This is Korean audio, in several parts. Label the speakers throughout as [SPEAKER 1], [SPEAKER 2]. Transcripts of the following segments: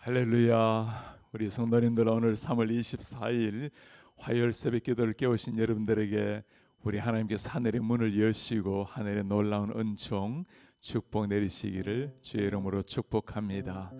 [SPEAKER 1] 할렐루야. 우리 성도님들, 오늘 3월 24일 화요일 새벽 기도를 깨우신 여러분들에게 우리 하나님께서 하늘의 문을 여시고 하늘의 놀라운 은총 축복 내리시기를 주의 이름으로 축복합니다.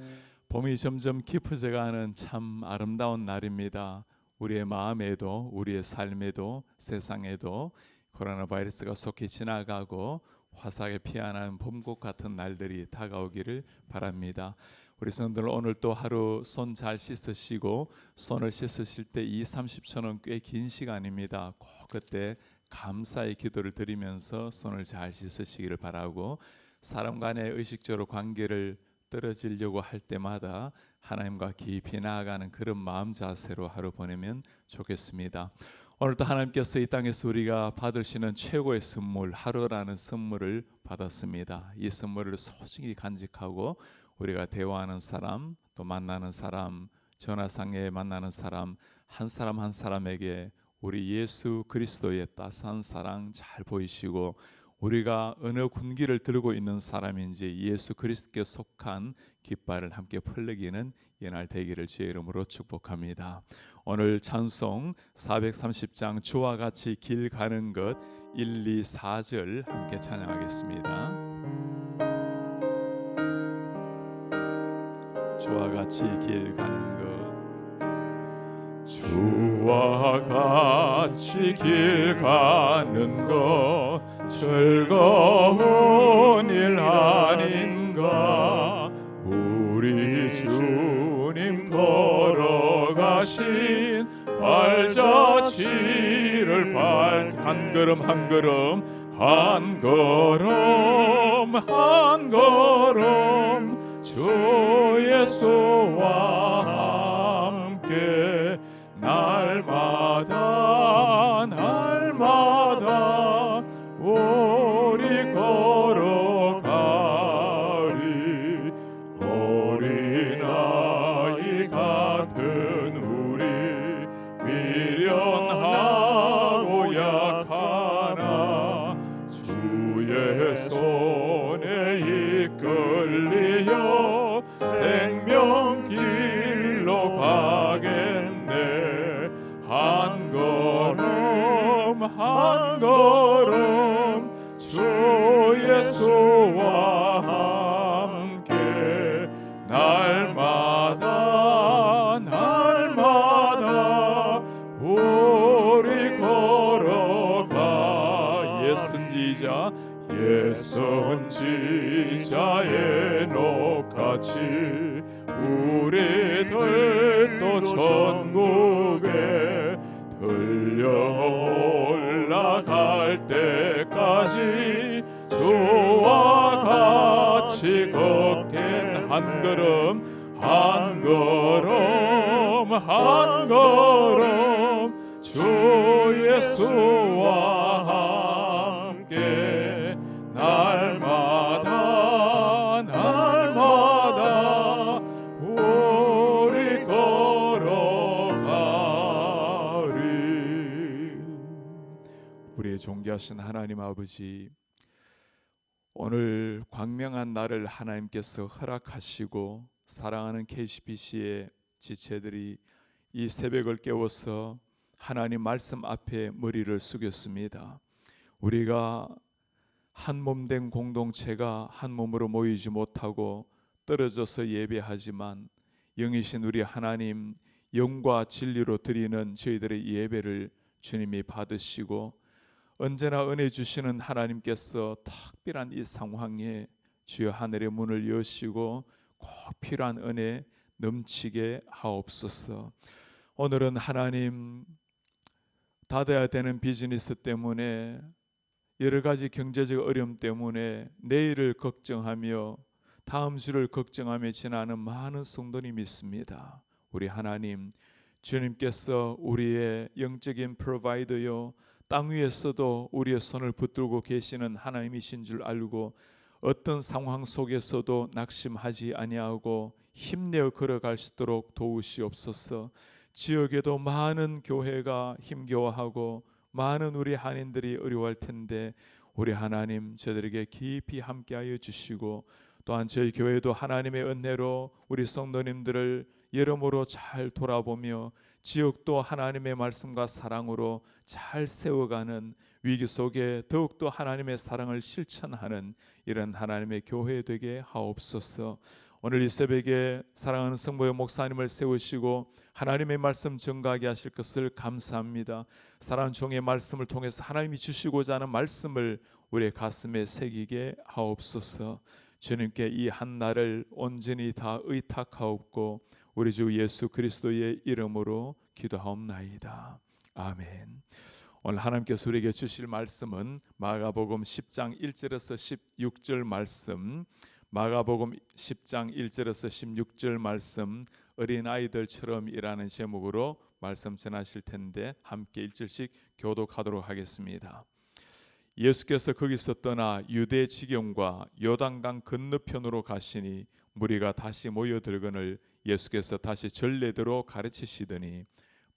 [SPEAKER 1] 봄이 점점 깊어져가는 참 아름다운 날입니다. 우리의 마음에도 우리의 삶에도 세상에도 코로나 바이러스가 속히 지나가고 화사하게 피어나는 봄꽃 같은 날들이 다가오기를 바랍니다. 우리 성도들, 오늘 또 하루 손 잘 씻으시고, 손을 씻으실 때 20-30초는 꽤 긴 시간입니다. 꼭 그때 감사의 기도를 드리면서 손을 잘 씻으시기를 바라고, 사람 간의 의식적으로 관계를 떨어지려고 할 때마다 하나님과 깊이 나아가는 그런 마음 자세로 하루 보내면 좋겠습니다. 오늘도 하나님께서 이 땅에서 우리가 받으시는 최고의 선물, 하루라는 선물을 받았습니다. 이 선물을 소중히 간직하고 우리가 대화하는 사람, 또 만나는 사람, 전화상에 만나는 사람, 한 사람 한 사람에게 우리 예수 그리스도의 따스한 사랑 잘 보이시고, 우리가 어느 군기를 들고 있는 사람인지 예수 그리스도께 속한 깃발을 함께 펄르기는 이날 되기를 주의 이름으로 축복합니다. 오늘 찬송 430장 주와 같이 길 가는 것 1, 2, 4절 함께 찬양하겠습니다. 주와 같이 길 가는 것, 주와 같이 길 가는 것 즐거운 일 아닌가. 우리 주님 걸어가신 발자취를 한 걸음 한 걸음 한 걸음 한 걸음 주 예수와 함께 날마다 날마다 우리 걸어가리. 어린아이 같은 우리 미련하고 약하나 주의 손에 이끌리어 생명길로 가겠네. 한 걸음 한 걸음 주 예수와 함께 날마다 날마다 우리 걸어가. 예선지자의 녹같이 우리들도 천국에 들려 올라갈 때까지 주와 같이 걷겐. 한 걸음 한 걸음 한 걸음 주 예수와 함께 날마다 날마다 우리 걸어가리. 우리의 존귀하신 하나님 아버지, 오늘 광명한 날을 하나님께서 허락하시고 사랑하는 KCBC의 지체들이 이 새벽을 깨워서 하나님 말씀 앞에 머리를 숙였습니다. 우리가 한 몸된 공동체가 한 몸으로 모이지 못하고 떨어져서 예배하지만 영이신 우리 하나님, 영과 진리로 드리는 저희들의 예배를 주님이 받으시고, 언제나 은혜 주시는 하나님께서 특별한 이 상황에 주여 하늘의 문을 여시고 꼭 필요한 은혜 넘치게 하옵소서. 오늘은 하나님, 닫아야 되는 비즈니스 때문에, 여러 가지 경제적 어려움 때문에 내일을 걱정하며 다음 주를 걱정하며 지나는 많은 성도님이 있습니다. 우리 하나님, 주님께서 우리의 영적인 프로바이더요, 땅 위에서도 우리의 손을 붙들고 계시는 하나님이신 줄 알고 어떤 상황 속에서도 낙심하지 아니하고 힘내어 걸어갈 수 있도록 도우시옵소서. 지역에도 많은 교회가 힘겨워하고 많은 우리 한인들이 어려워할 텐데, 우리 하나님 저들에게 깊이 함께하여 주시고, 또한 저희 교회도 하나님의 은혜로 우리 성도님들을 여러모로 잘 돌아보며 지역도 하나님의 말씀과 사랑으로 잘 세워가는, 위기 속에 더욱더 하나님의 사랑을 실천하는 이런 하나님의 교회 되게 하옵소서. 오늘 이 새벽에 사랑하는 성모의 목사님을 세우시고 하나님의 말씀 전가하게 하실 것을 감사합니다. 사랑하는 종의 말씀을 통해서 하나님이 주시고자 하는 말씀을 우리의 가슴에 새기게 하옵소서. 주님께 이 한 날을 온전히 다 의탁하옵고 우리 주 예수 그리스도의 이름으로 기도하옵나이다. 아멘. 오늘 하나님께서 우리에게 주실 말씀은 마가복음 10장 1절에서 16절 말씀, 마가복음 10장 1절에서 16절 말씀, 어린아이들처럼이라는 제목으로 말씀 전하실 텐데 함께 1절씩 교독하도록 하겠습니다. 예수께서 거기서 떠나 유대 지경과 요단강 건너편으로 가시니 무리가 다시 모여들거늘 예수께서 다시 전례대로 가르치시더니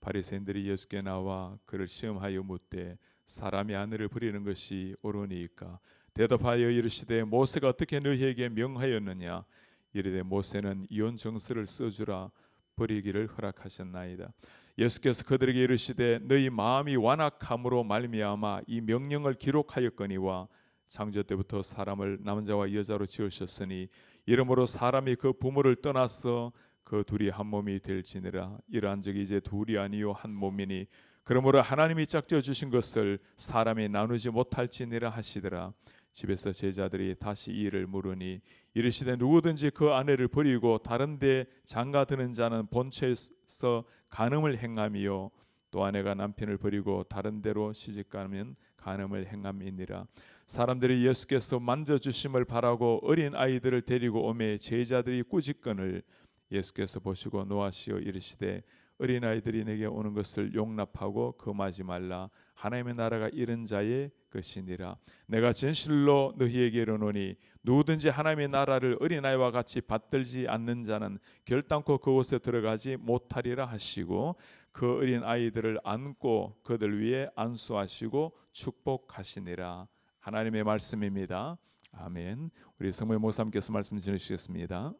[SPEAKER 1] 바리새인들이 예수께 나와 그를 시험하여 묻되 사람이 아내를 버리는 것이 옳으니까? 대답하여 이르시되 모세가 어떻게 너희에게 명하였느냐? 이르되 모세는 이혼 정서를 써주라 버리기를 허락하셨나이다. 예수께서 그들에게 이르시되 너희 마음이 완악함으로 말미암아 이 명령을 기록하였거니와 창조 때부터 사람을 남자와 여자로 지으셨으니 이러므로 사람이 그 부모를 떠나서 그 둘이 한 몸이 될지니라. 이러한 적이 이제 둘이 아니요 한 몸이니 그러므로 하나님이 짝지어 주신 것을 사람이 나누지 못할지니라 하시더라. 집에서 제자들이 다시 이 일을 물으니 이르시되 누구든지 그 아내를 버리고 다른 데 장가드는 자는 본처에서 간음을 행함이요 또 아내가 남편을 버리고 다른 데로 시집가면 간음을 행함이니라. 사람들이 예수께서 만져주심을 바라고 어린 아이들을 데리고 오매 제자들이 꾸짖거늘 예수께서 보시고 노하시어 이르시되 어린아이들이 내게 오는 것을 용납하고 금하지 말라. 하나님의 나라가 이런 자의 것이니라. 내가 진실로 너희에게 이르노니 누구든지 하나님의 나라를 어린아이와 같이 받들지 않는 자는 결단코 그곳에 들어가지 못하리라 하시고 그 어린아이들을 안고 그들 위에 안수하시고 축복하시니라. 하나님의 말씀입니다. 아멘. 우리 성모의 목사님께서 말씀 전해주시겠습니다.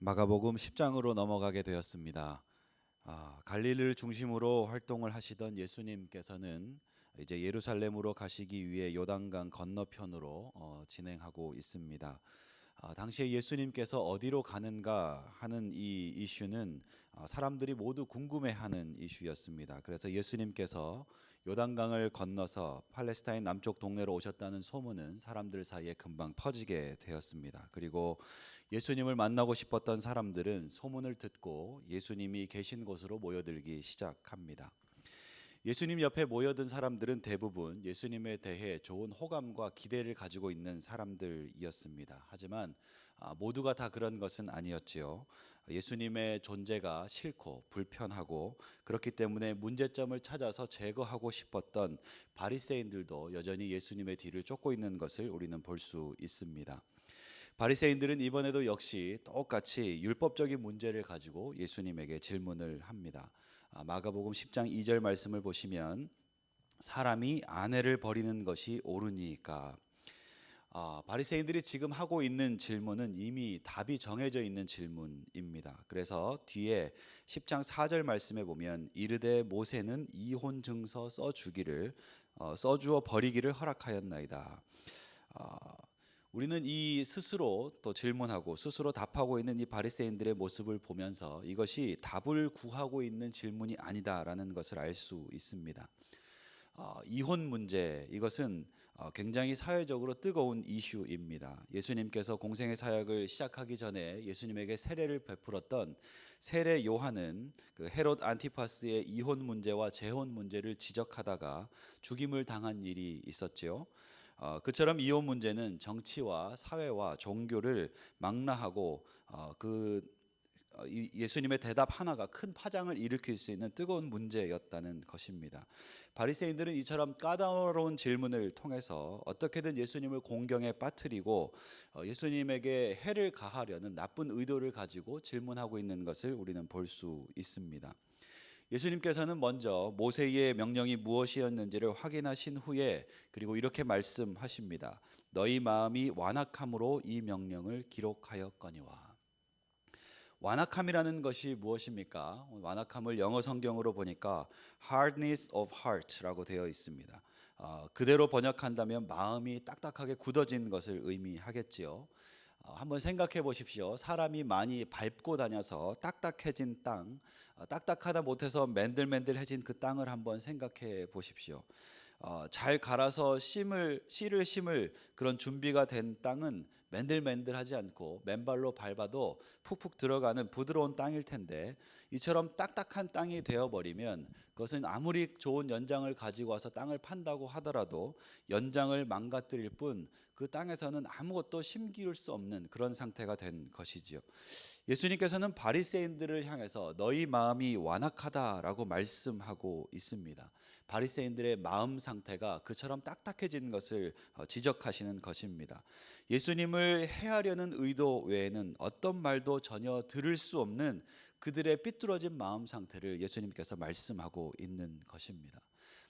[SPEAKER 2] 마가복음 10장으로 넘어가게 되었습니다. 갈릴리를 중심으로 활동을 하시던 예수님께서는 이제 예루살렘으로 가시기 위해 요단강 건너편으로 진행하고 있습니다. 당시에 예수님께서 어디로 가는가 하는 이 이슈는 사람들이 모두 궁금해하는 이슈였습니다. 그래서 예수님께서 요단강을 건너서 팔레스타인 남쪽 동네로 오셨다는 소문은 사람들 사이에 금방 퍼지게 되었습니다. 그리고 예수님을 만나고 싶었던 사람들은 소문을 듣고 예수님이 계신 곳으로 모여들기 시작합니다. 예수님 옆에 모여든 사람들은 대부분 예수님에 대해 좋은 호감과 기대를 가지고 있는 사람들이었습니다. 하지만 모두가 다 그런 것은 아니었지요. 예수님의 존재가 싫고 불편하고 그렇기 때문에 문제점을 찾아서 제거하고 싶었던 바리새인들도 여전히 예수님의 뒤를 쫓고 있는 것을 우리는 볼 수 있습니다. 바리새인들은 이번에도 역시 똑같이 율법적인 문제를 가지고 예수님에게 질문을 합니다. 마가복음 10장 2절 말씀을 보시면 사람이 아내를 버리는 것이 옳으니까. 바리새인들이 지금 하고 있는 질문은 이미 답이 정해져 있는 질문입니다. 그래서 뒤에 10장 4절 말씀에 보면 이르되 모세는 이혼 증서 써주어 버리기를 허락하였나이다. 우리는 이 스스로 또 질문하고 스스로 답하고 있는 이 바리새인들의 모습을 보면서 이것이 답을 구하고 있는 질문이 아니다라는 것을 알 수 있습니다. 이혼 문제, 이것은 굉장히 사회적으로 뜨거운 이슈입니다. 예수님께서 공생의 사역을 시작하기 전에 예수님에게 세례를 베풀었던 세례 요한은 그 헤롯 안티파스의 이혼 문제와 재혼 문제를 지적하다가 죽임을 당한 일이 있었지요. 그처럼 이혼 문제는 정치와 사회와 종교를 망라하고 예수님의 대답 하나가 큰 파장을 일으킬 수 있는 뜨거운 문제였다는 것입니다. 바리새인들은 이처럼 까다로운 질문을 통해서 어떻게든 예수님을 공경에 빠뜨리고 예수님에게 해를 가하려는 나쁜 의도를 가지고 질문하고 있는 것을 우리는 볼 수 있습니다. 예수님께서는 먼저 모세의 명령이 무엇이었는지를 확인하신 후에 그리고 이렇게 말씀하십니다. 너희 마음이 완악함으로 이 명령을 기록하였거니와. 완악함이라는 것이 무엇입니까? 완악함을 영어 성경으로 보니까 hardness of heart라고 되어 있습니다. 그대로 번역한다면 마음이 딱딱하게 굳어진 것을 의미하겠지요. 한번 생각해 보십시오. 사람이 많이 밟고 다녀서 딱딱해진 땅, 딱딱하다 못해서 맨들맨들해진 그 땅을 한번 생각해 보십시오. 잘 갈아서 씨를 심을 그런 준비가 된 땅은 맨들맨들하지 않고 맨발로 밟아도 푹푹 들어가는 부드러운 땅일 텐데, 이처럼 딱딱한 땅이 되어버리면 그것은 아무리 좋은 연장을 가지고 와서 땅을 판다고 하더라도 연장을 망가뜨릴 뿐 그 땅에서는 아무것도 심기울 수 없는 그런 상태가 된 것이지요. 예수님께서는 바리새인들을 향해서 너희 마음이 완악하다라고 말씀하고 있습니다. 바리새인들의 마음 상태가 그처럼 딱딱해진 것을 지적하시는 것입니다. 예수님을 해하려는 의도 외에는 어떤 말도 전혀 들을 수 없는 그들의 삐뚤어진 마음 상태를 예수님께서 말씀하고 있는 것입니다.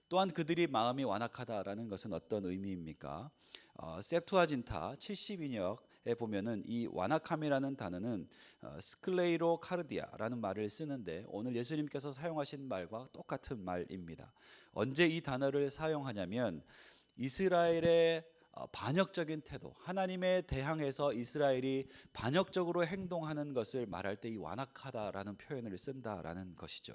[SPEAKER 2] 또한 그들이 마음이 완악하다라는 것은 어떤 의미입니까? 셉투아진타 72역에 보면은 이 완악함이라는 단어는 스클레이로 카르디아라는 말을 쓰는데, 오늘 예수님께서 사용하신 말과 똑같은 말입니다. 언제 이 단어를 사용하냐면 이스라엘의 반역적인 태도, 하나님에 대항해서 이스라엘이 반역적으로 행동하는 것을 말할 때 이 완악하다라는 표현을 쓴다라는 것이죠.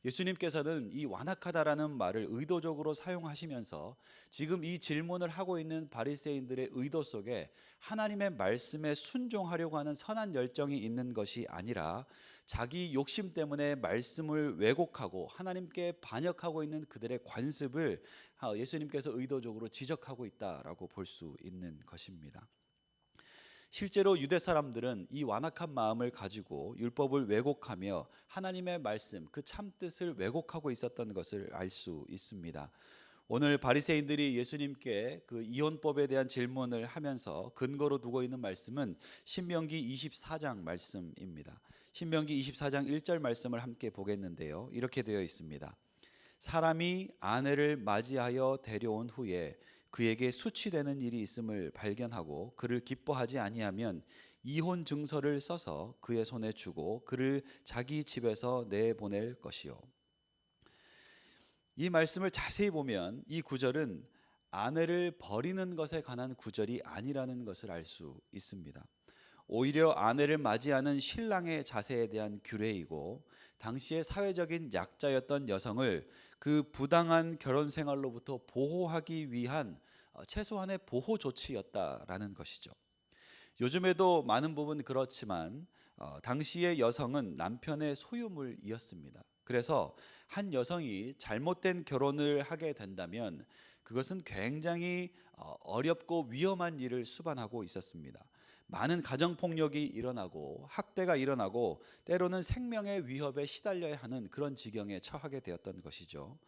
[SPEAKER 2] 예수님께서는 이 완악하다라는 말을 의도적으로 사용하시면서 지금 이 질문을 하고 있는 바리새인들의 의도 속에 하나님의 말씀에 순종하려고 하는 선한 열정이 있는 것이 아니라 자기 욕심 때문에 말씀을 왜곡하고 하나님께 반역하고 있는 그들의 관습을 예수님께서 의도적으로 지적하고 있다라고 볼 수 있는 것입니다. 실제로 유대 사람들은 이 완악한 마음을 가지고 율법을 왜곡하며 하나님의 말씀, 그 참뜻을 왜곡하고 있었던 것을 알 수 있습니다. 오늘 바리새인들이 예수님께 그 이혼법에 대한 질문을 하면서 근거로 두고 있는 말씀은 신명기 24장 말씀입니다. 신명기 24장 1절 말씀을 함께 보겠는데요. 이렇게 되어 있습니다. 사람이 아내를 맞이하여 데려온 후에 그에게 수치되는 일이 있음을 발견하고 그를 기뻐하지 아니하면 이혼 증서를 써서 그의 손에 주고 그를 자기 집에서 내보낼 것이요. 이 말씀을 자세히 보면 이 구절은 아내를 버리는 것에 관한 구절이 아니라는 것을 알 수 있습니다. 오히려 아내를 맞이하는 신랑의 자세에 대한 규례이고, 당시의 사회적인 약자였던 여성을 그 부당한 결혼 생활로부터 보호하기 위한 최소한의 보호 조치였다라는 것이죠. 요즘에도 많은 부분 그렇지만 당시의 여성은 남편의 소유물이었습니다. 그래서 한 여성이 잘못된 결혼을 하게 된다면 그것은 굉장히 어렵고 위험한 일을 수반하고 있었습니다. 많은 가정폭력이 일어나고 학대가 일어나고 때로는 생명의 위협에 시달려야 하는 그런 지경에 처하게 되었던 것이죠.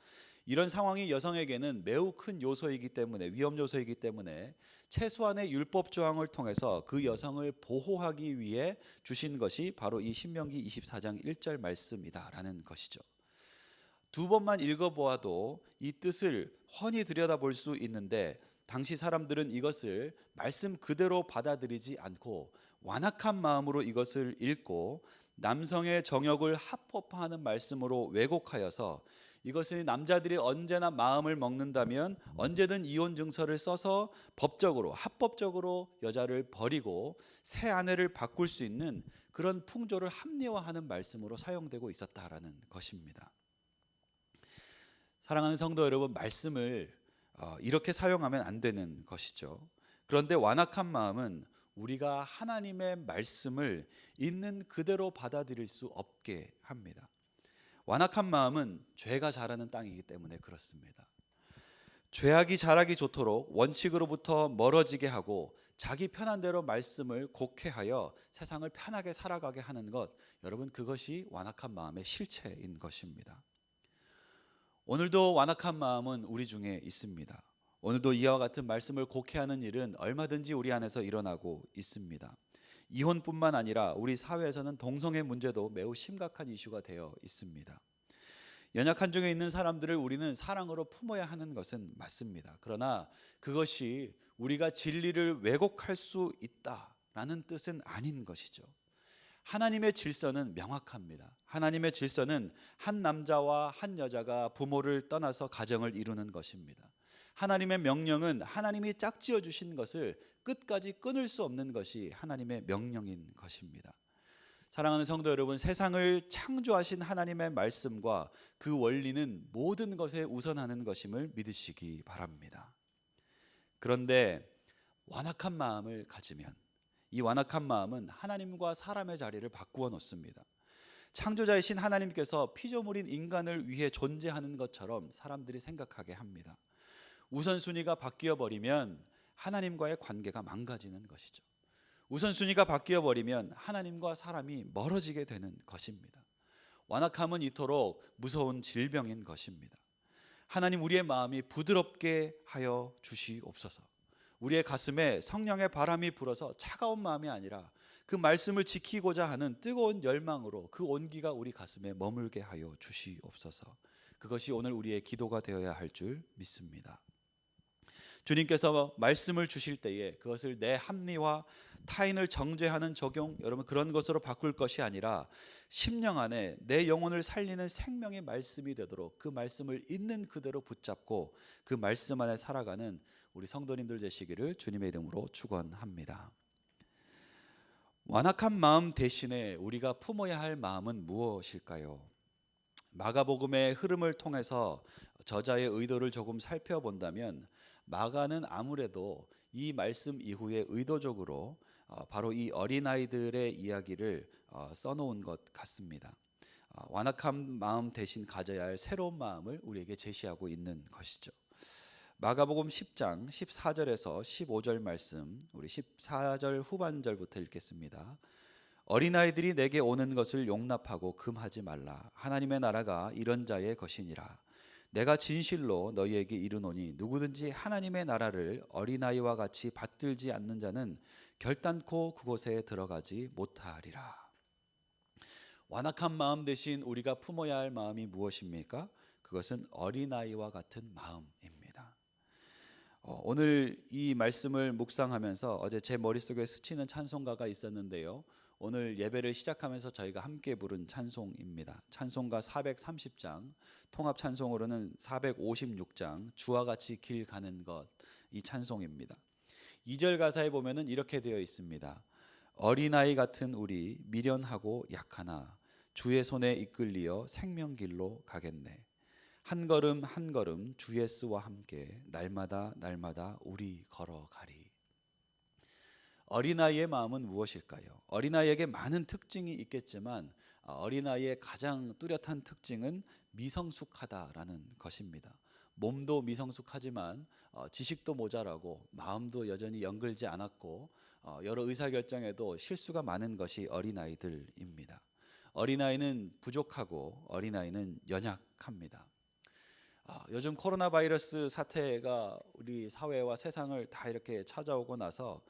[SPEAKER 2] 이런 상황이 여성에게는 매우 큰 요소이기 때문에, 위험 요소이기 때문에 최소한의 율법 조항을 통해서 그 여성을 보호하기 위해 주신 것이 바로 이 신명기 24장 1절 말씀이다라는 것이죠. 두 번만 읽어보아도 이 뜻을 훤히 들여다볼 수 있는데, 당시 사람들은 이것을 말씀 그대로 받아들이지 않고 완악한 마음으로 이것을 읽고 남성의 정욕을 합법화하는 말씀으로 왜곡하여서 이것은 남자들이 언제나 마음을 먹는다면 언제든 이혼 증서를 써서 법적으로 합법적으로 여자를 버리고 새 아내를 바꿀 수 있는 그런 풍조를 합리화하는 말씀으로 사용되고 있었다라는 것입니다. 사랑하는 성도 여러분, 말씀을 이렇게 사용하면 안 되는 것이죠. 그런데 완악한 마음은 우리가 하나님의 말씀을 있는 그대로 받아들일 수 없게 합니다. 완악한 마음은 죄가 자라는 땅이기 때문에 그렇습니다. 죄악이 자라기 좋도록 원칙으로부터 멀어지게 하고 자기 편한 대로 말씀을 곡해하여 세상을 편하게 살아가게 하는 것, 여러분, 그것이 완악한 마음의 실체인 것입니다. 오늘도 완악한 마음은 우리 중에 있습니다. 오늘도 이와 같은 말씀을 곡해하는 일은 얼마든지 우리 안에서 일어나고 있습니다. 이혼뿐만 아니라 우리 사회에서는 동성애 문제도 매우 심각한 이슈가 되어 있습니다. 연약한 중에 있는 사람들을 우리는 사랑으로 품어야 하는 것은 맞습니다. 그러나 그것이 우리가 진리를 왜곡할 수 있다라는 뜻은 아닌 것이죠. 하나님의 질서는 명확합니다. 하나님의 질서는 한 남자와 한 여자가 부모를 떠나서 가정을 이루는 것입니다. 하나님의 명령은 하나님이 짝지어 주신 것을 끝까지 끊을 수 없는 것이 하나님의 명령인 것입니다. 사랑하는 성도 여러분, 세상을 창조하신 하나님의 말씀과 그 원리는 모든 것에 우선하는 것임을 믿으시기 바랍니다. 그런데 완악한 마음을 가지면 이 완악한 마음은 하나님과 사람의 자리를 바꾸어 놓습니다. 창조자이신 하나님께서 피조물인 인간을 위해 존재하는 것처럼 사람들이 생각하게 합니다. 우선순위가 바뀌어 버리면 하나님과의 관계가 망가지는 것이죠. 우선순위가 바뀌어 버리면 하나님과 사람이 멀어지게 되는 것입니다. 완악함은 이토록 무서운 질병인 것입니다. 하나님, 우리의 마음이 부드럽게 하여 주시옵소서. 우리의 가슴에 성령의 바람이 불어서 차가운 마음이 아니라 그 말씀을 지키고자 하는 뜨거운 열망으로 그 온기가 우리 가슴에 머물게 하여 주시옵소서. 그것이 오늘 우리의 기도가 되어야 할 줄 믿습니다. 주님께서 말씀을 주실 때에 그것을 내 합리화, 타인을 정죄하는 적용, 여러분 그런 것으로 바꿀 것이 아니라 심령 안에 내 영혼을 살리는 생명의 말씀이 되도록 그 말씀을 있는 그대로 붙잡고 그 말씀 안에 살아가는 우리 성도님들 되시기를 주님의 이름으로 축원합니다. 완악한 마음 대신에 우리가 품어야 할 마음은 무엇일까요? 마가복음의 흐름을 통해서 저자의 의도를 조금 살펴본다면 마가는 아무래도 이 말씀 이후에 의도적으로 바로 이 어린아이들의 이야기를 써놓은 것 같습니다. 완악한 마음 대신 가져야 할 새로운 마음을 우리에게 제시하고 있는 것이죠. 마가복음 10장 14절에서 15절 말씀, 우리 14절 후반절부터 읽겠습니다. 어린아이들이 내게 오는 것을 용납하고 금하지 말라. 하나님의 나라가 이런 자의 것이니라. 내가 진실로 너희에게 이르노니 누구든지 하나님의 나라를 어린아이와 같이 받들지 않는 자는 결단코 그곳에 들어가지 못하리라. 완악한 마음 대신 우리가 품어야 할 마음이 무엇입니까? 그것은 어린아이와 같은 마음입니다. 오늘 이 말씀을 묵상하면서 어제 제 머릿속에 스치는 찬송가가 있었는데요. 오늘 예배를 시작하면서 저희가 함께 부른 찬송입니다. 찬송가 430장, 통합 찬송으로는 456장, 주와 같이 길 가는 것, 이 찬송입니다. 2절 가사에 보면은 이렇게 되어 있습니다. 어린아이 같은 우리 미련하고 약하나 주의 손에 이끌리어 생명길로 가겠네. 한 걸음 한 걸음 주 예수와 함께 날마다 날마다 우리 걸어가리. 어린아이의 마음은 무엇일까요? 어린아이에게 많은 특징이 있겠지만 어린아이의 가장 뚜렷한 특징은 미성숙하다라는 것입니다. 몸도 미성숙하지만 지식도 모자라고 마음도 여전히 영글지 않았고 여러 의사결정에도 실수가 많은 것이 어린아이들입니다. 어린아이는 부족하고 어린아이는 연약합니다. 요즘 코로나 바이러스 사태가 우리 사회와 세상을 다 이렇게 찾아오고 나서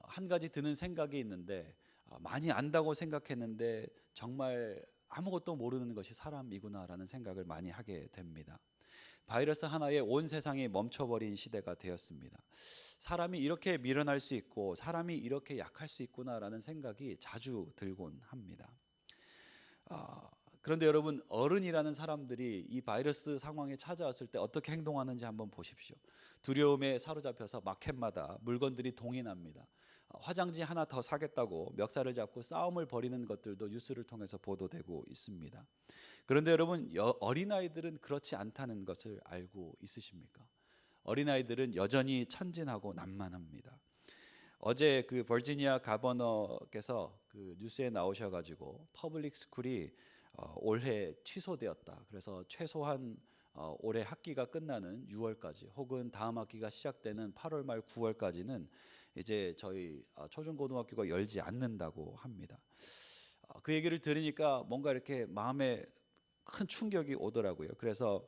[SPEAKER 2] 한 가지 드는 생각이 있는데 많이 안다고 생각했는데 정말 아무것도 모르는 것이 사람이구나라는 생각을 많이 하게 됩니다. 바이러스 하나에 온 세상이 멈춰버린 시대가 되었습니다. 사람이 이렇게 미련할 수 있고 사람이 이렇게 약할 수 있구나라는 생각이 자주 들곤 합니다. 그런데 여러분, 어른이라는 사람들이 이 바이러스 상황에 찾아왔을 때 어떻게 행동하는지 한번 보십시오. 두려움에 사로잡혀서 마켓마다 물건들이 동인합니다. 화장지 하나 더 사겠다고 멱살을 잡고 싸움을 벌이는 것들도 뉴스를 통해서 보도되고 있습니다. 그런데 여러분, 어린아이들은 그렇지 않다는 것을 알고 있으십니까? 어린아이들은 여전히 천진하고 난만합니다. 어제 그 버지니아 가버너께서 그 뉴스에 나오셔가지고 퍼블릭 스쿨이 올해 취소되었다. 그래서 최소한 올해 학기가 끝나는 6월까지 혹은 다음 학기가 시작되는 8월 말 9월까지는 이제 저희 초중고등학교가 열지 않는다고 합니다. 그 얘기를 들으니까 뭔가 이렇게 마음에 큰 충격이 오더라고요. 그래서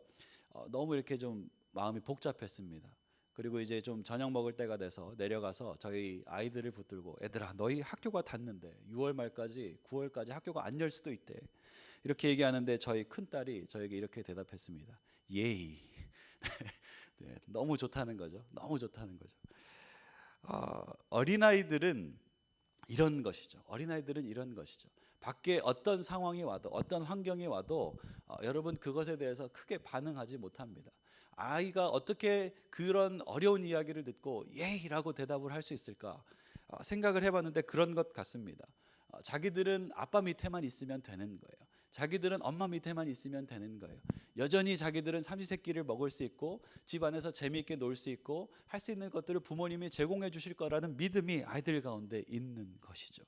[SPEAKER 2] 너무 이렇게 좀 마음이 복잡했습니다. 그리고 이제 좀 저녁 먹을 때가 돼서 내려가서 저희 아이들을 붙들고 얘들아 너희 학교가 닫는데 6월 말까지 9월까지 학교가 안 열 수도 있대. 이렇게 얘기하는데 저희 큰딸이 저에게 이렇게 대답했습니다. 예이. 네, 너무 좋다는 거죠. 너무 좋다는 거죠. 어린아이들은 이런 것이죠. 어린아이들은 이런 것이죠. 밖에 어떤 상황이 와도 어떤 환경이 와도 여러분 그것에 대해서 크게 반응하지 못합니다. 아이가 어떻게 그런 어려운 이야기를 듣고 예이라고 대답을 할 수 있을까 생각을 해봤는데 그런 것 같습니다. 자기들은 아빠 밑에만 있으면 되는 거예요. 자기들은 엄마 밑에만 있으면 되는 거예요. 여전히 자기들은 삼시세끼를 먹을 수 있고 집안에서 재미있게 놀 수 있고 할 수 있는 것들을 부모님이 제공해 주실 거라는 믿음이 아이들 가운데 있는 것이죠.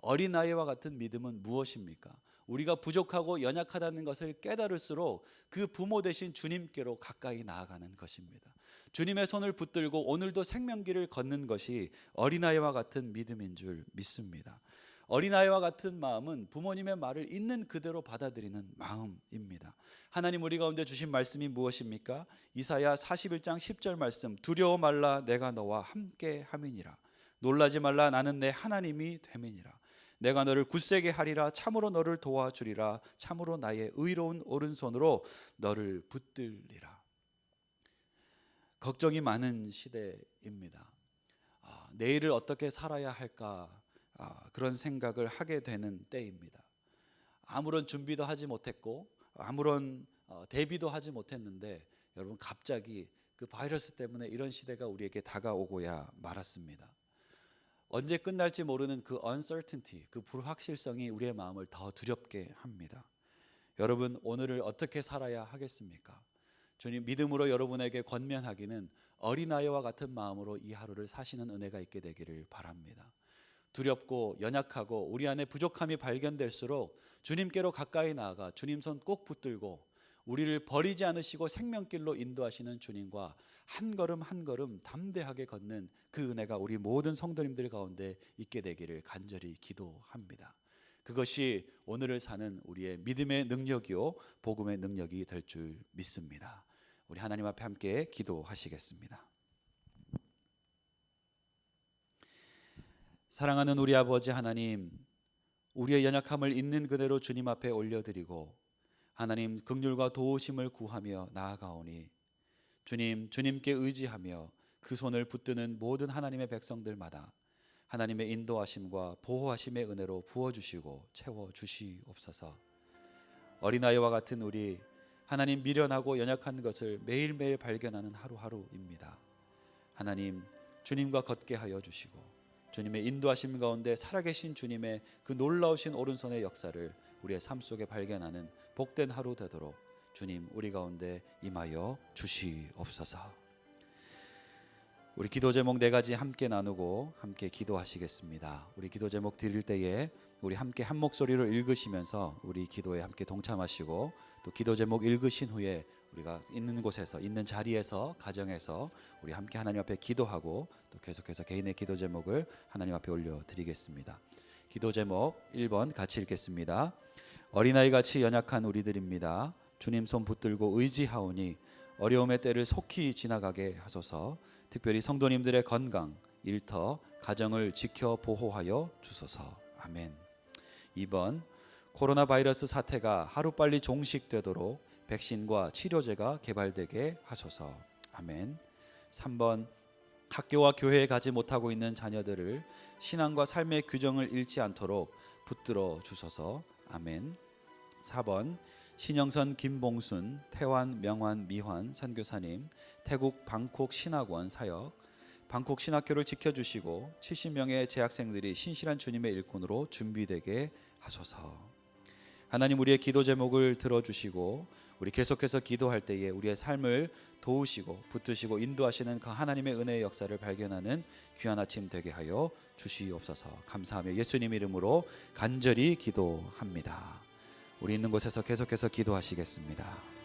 [SPEAKER 2] 어린아이와 같은 믿음은 무엇입니까? 우리가 부족하고 연약하다는 것을 깨달을수록 그 부모 되신 주님께로 가까이 나아가는 것입니다. 주님의 손을 붙들고 오늘도 생명길을 걷는 것이 어린아이와 같은 믿음인 줄 믿습니다. 어린아이와 같은 마음은 부모님의 말을 있는 그대로 받아들이는 마음입니다. 하나님 우리 가운데 주신 말씀이 무엇입니까? 이사야 41장 10절 말씀, 두려워 말라 내가 너와 함께 함이니라. 놀라지 말라 나는 내 하나님이 됨이니라. 내가 너를 굳세게 하리라. 참으로 너를 도와주리라. 참으로 나의 의로운 오른손으로 너를 붙들리라. 걱정이 많은 시대입니다. 내일을 어떻게 살아야 할까 그런 생각을 하게 되는 때입니다. 아무런 준비도 하지 못했고 아무런 대비도 하지 못했는데 여러분 갑자기 그 바이러스 때문에 이런 시대가 우리에게 다가오고야 말았습니다. 언제 끝날지 모르는 그 uncertainty, 그 불확실성이 우리의 마음을 더 두렵게 합니다. 여러분 오늘을 어떻게 살아야 하겠습니까? 주님 믿음으로 여러분에게 권면하기는 어린아이와 같은 마음으로 이 하루를 사시는 은혜가 있게 되기를 바랍니다. 두렵고 연약하고 우리 안에 부족함이 발견될수록 주님께로 가까이 나아가 주님 손 꼭 붙들고 우리를 버리지 않으시고 생명길로 인도하시는 주님과 한 걸음 한 걸음 담대하게 걷는 그 은혜가 우리 모든 성도님들 가운데 있게 되기를 간절히 기도합니다. 그것이 오늘을 사는 우리의 믿음의 능력이요 복음의 능력이 될 줄 믿습니다. 우리 하나님 앞에 함께 기도하시겠습니다. 사랑하는 우리 아버지 하나님, 우리의 연약함을 있는 그대로 주님 앞에 올려드리고 하나님 긍휼과 도우심을 구하며 나아가오니 주님께 의지하며 그 손을 붙드는 모든 하나님의 백성들마다 하나님의 인도하심과 보호하심의 은혜로 부어주시고 채워주시옵소서. 어린아이와 같은 우리 하나님 미련하고 연약한 것을 매일매일 발견하는 하루하루입니다. 하나님 주님과 걷게 하여 주시고 주님의 인도하심 가운데 살아계신 주님의 그 놀라우신 오른손의 역사를 우리의 삶 속에 발견하는 복된 하루 되도록 주님 우리 가운데 임하여 주시옵소서. 우리 기도 제목 4가지 함께 나누고 함께 기도하시겠습니다. 우리 기도 제목 드릴 때에 우리 함께 한 목소리로 읽으시면서 우리 기도에 함께 동참하시고 또 기도 제목 읽으신 후에 우리가 있는 곳에서 있는 자리에서 가정에서 우리 함께 하나님 앞에 기도하고 또 계속해서 개인의 기도 제목을 하나님 앞에 올려드리겠습니다. 기도 제목 1번 같이 읽겠습니다. 어린아이같이 연약한 우리들입니다. 주님 손 붙들고 의지하오니 어려움의 때를 속히 지나가게 하소서. 특별히 성도님들의 건강, 일터, 가정을 지켜 보호하여 주소서. 아멘. 2번 코로나 바이러스 사태가 하루빨리 종식되도록 백신과 치료제가 개발되게 하소서. 아멘. 3번 학교와 교회에 가지 못하고 있는 자녀들을 신앙과 삶의 규정을 잃지 않도록 붙들어 주소서. 아멘. 4번 신영선, 김봉순, 태환, 명환, 미환 선교사님, 태국 방콕 신학원 사역, 방콕 신학교를 지켜주시고 70명의 재학생들이 신실한 주님의 일꾼으로 준비되게 하소서. 하나님 우리의 기도 제목을 들어주시고 우리 계속해서 기도할 때에 우리의 삶을 도우시고 붙드시고 인도하시는 그 하나님의 은혜의 역사를 발견하는 귀한 아침 되게 하여 주시옵소서. 감사하며 예수님 이름으로 간절히 기도합니다. 우리 있는 곳에서 계속해서 기도하시겠습니다.